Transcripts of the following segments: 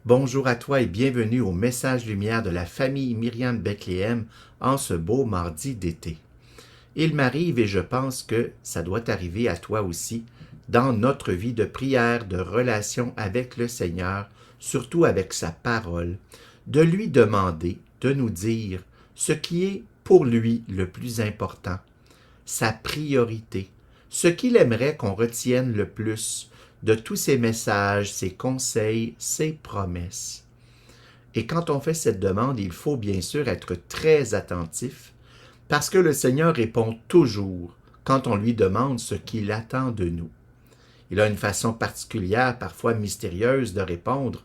Bonjour à toi et bienvenue au Message Lumière de la famille Myriam Bethléem en ce beau mardi d'été. Il m'arrive et je pense que ça doit arriver à toi aussi dans notre vie de prière, de relation avec le Seigneur, surtout avec sa parole, de lui demander de nous dire ce qui est pour lui le plus important, sa priorité, ce qu'il aimerait qu'on retienne le plus de tous ses messages, ses conseils, ses promesses. Et quand on fait cette demande, il faut bien sûr être très attentif parce que le Seigneur répond toujours quand on lui demande ce qu'il attend de nous. Il a une façon particulière, parfois mystérieuse, de répondre.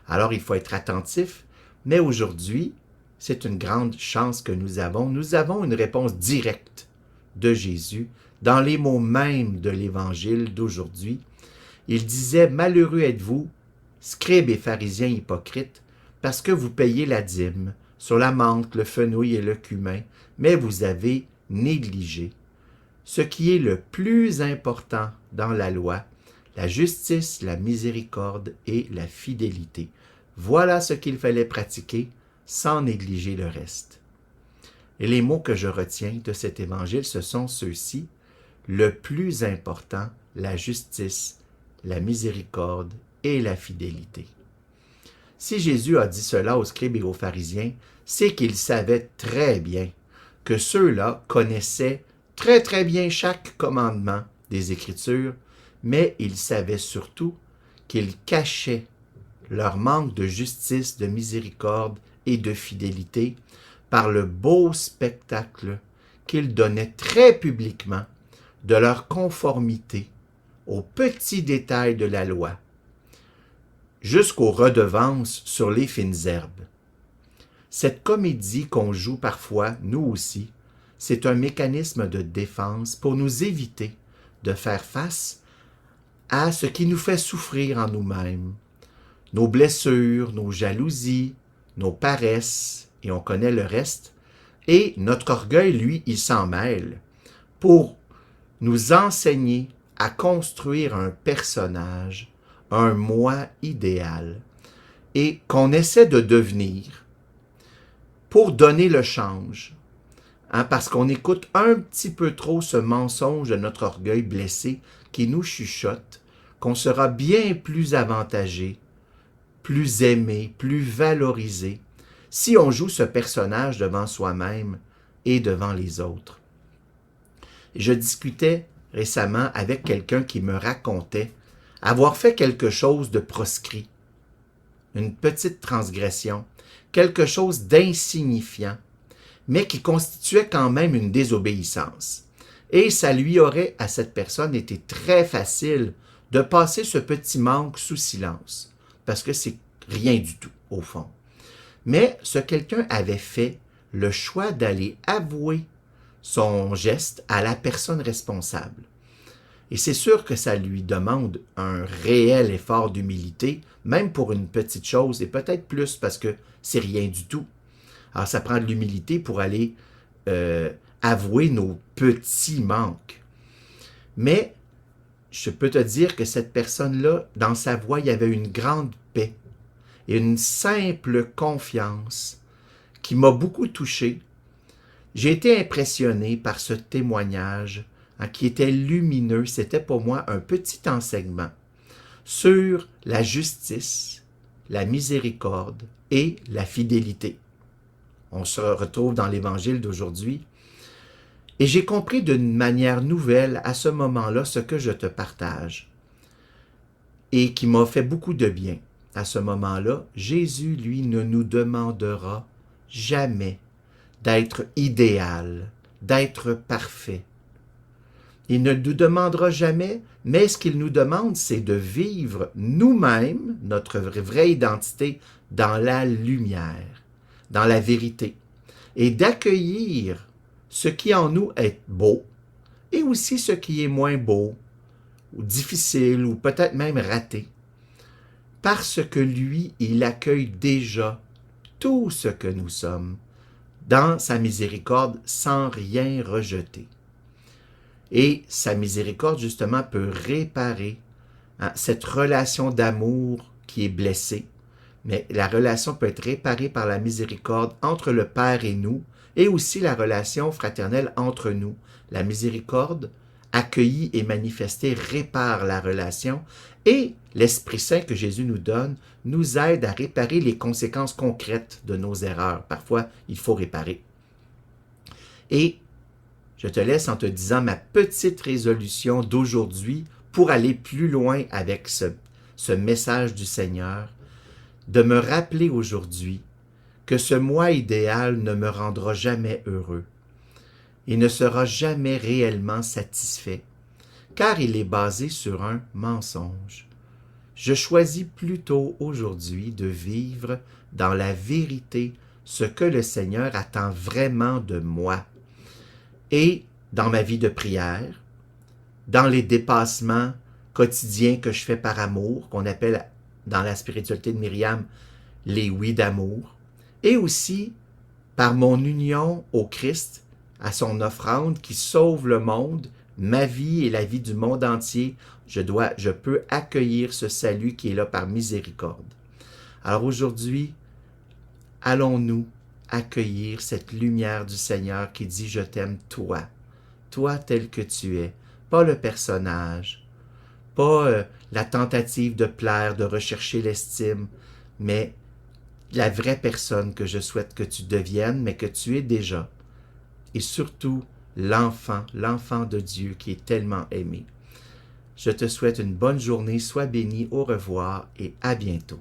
Alors il faut être attentif, mais aujourd'hui, c'est une grande chance que nous avons. Nous avons une réponse directe de Jésus dans les mots mêmes de l'Évangile d'aujourd'hui. Il disait « Malheureux êtes-vous, scribes et pharisiens hypocrites, parce que vous payez la dîme sur la menthe, le fenouil et le cumin, mais vous avez négligé ce qui est le plus important dans la loi, la justice, la miséricorde et la fidélité. Voilà ce qu'il fallait pratiquer sans négliger le reste. » Et les mots que je retiens de cet évangile, ce sont ceux-ci. Le plus important, la justice, la miséricorde et la fidélité. Si Jésus a dit cela aux scribes et aux pharisiens, c'est qu'il savait très bien que ceux-là connaissaient très bien chaque commandement des Écritures, mais il savait surtout qu'ils cachaient leur manque de justice, de miséricorde et de fidélité par le beau spectacle qu'ils donnaient très publiquement de leur conformité aux petits détails de la loi, jusqu'aux redevances sur les fines herbes. Cette comédie qu'on joue parfois, nous aussi, c'est un mécanisme de défense pour nous éviter de faire face à ce qui nous fait souffrir en nous-mêmes, nos blessures, nos jalousies, nos paresses, et on connaît le reste, et notre orgueil, lui, il s'en mêle, pour nous enseigner à construire un personnage, un moi idéal, et qu'on essaie de devenir pour donner le change, parce qu'on écoute un petit peu trop ce mensonge de notre orgueil blessé qui nous chuchote qu'on sera bien plus avantagé, plus aimé, plus valorisé, si on joue ce personnage devant soi-même et devant les autres. Je discutais récemment avec quelqu'un qui me racontait avoir fait quelque chose de proscrit, une petite transgression, quelque chose d'insignifiant, mais qui constituait quand même une désobéissance. Et ça lui aurait, à cette personne, été très facile de passer ce petit manque sous silence, parce que c'est rien du tout, au fond. Mais ce quelqu'un avait fait le choix d'aller avouer son geste à la personne responsable. Et c'est sûr que ça lui demande un réel effort d'humilité, même pour une petite chose, et peut-être plus parce que c'est rien du tout. Alors ça prend de l'humilité pour aller avouer nos petits manques. Mais je peux te dire que cette personne-là, dans sa voix, il y avait une grande paix et une simple confiance qui m'a beaucoup touché. J'ai été impressionné par ce témoignage qui était lumineux. C'était pour moi un petit enseignement sur la justice, la miséricorde et la fidélité. On se retrouve dans l'Évangile d'aujourd'hui. Et j'ai compris d'une manière nouvelle à ce moment-là ce que je te partage et qui m'a fait beaucoup de bien. À ce moment-là, Jésus, lui, ne nous demandera jamais d'être idéal, d'être parfait. Il ne nous demandera jamais, mais ce qu'il nous demande, c'est de vivre nous-mêmes, notre vraie identité, dans la lumière, dans la vérité, et d'accueillir ce qui en nous est beau, et aussi ce qui est moins beau, ou difficile, ou peut-être même raté, parce que lui, il accueille déjà tout ce que nous sommes, dans sa miséricorde, sans rien rejeter. Et sa miséricorde, justement, peut réparer cette relation d'amour qui est blessée, mais la relation peut être réparée par la miséricorde entre le Père et nous, et aussi la relation fraternelle entre nous. La miséricorde, accueillie et manifestée, répare la relation, et l'Esprit Saint que Jésus nous donne nous aide à réparer les conséquences concrètes de nos erreurs. Parfois, il faut réparer. Et je te laisse en te disant ma petite résolution d'aujourd'hui pour aller plus loin avec ce message du Seigneur, de me rappeler aujourd'hui que ce moi idéal ne me rendra jamais heureux. Il ne sera jamais réellement satisfait, car il est basé sur un mensonge. Je choisis plutôt aujourd'hui de vivre dans la vérité ce que le Seigneur attend vraiment de moi. Et dans ma vie de prière, dans les dépassements quotidiens que je fais par amour, qu'on appelle dans la spiritualité de Myriam les oui d'amour, et aussi par mon union au Christ, à son offrande qui sauve le monde, ma vie et la vie du monde entier, je peux accueillir ce salut qui est là par miséricorde. Alors aujourd'hui, allons-nous accueillir cette lumière du Seigneur qui dit « Je t'aime toi, toi tel que tu es », pas le personnage, pas la tentative de plaire, de rechercher l'estime, mais la vraie personne que je souhaite que tu deviennes, mais que tu es déjà. Et surtout, l'enfant de Dieu qui est tellement aimé. Je te souhaite une bonne journée, sois béni, au revoir et à bientôt.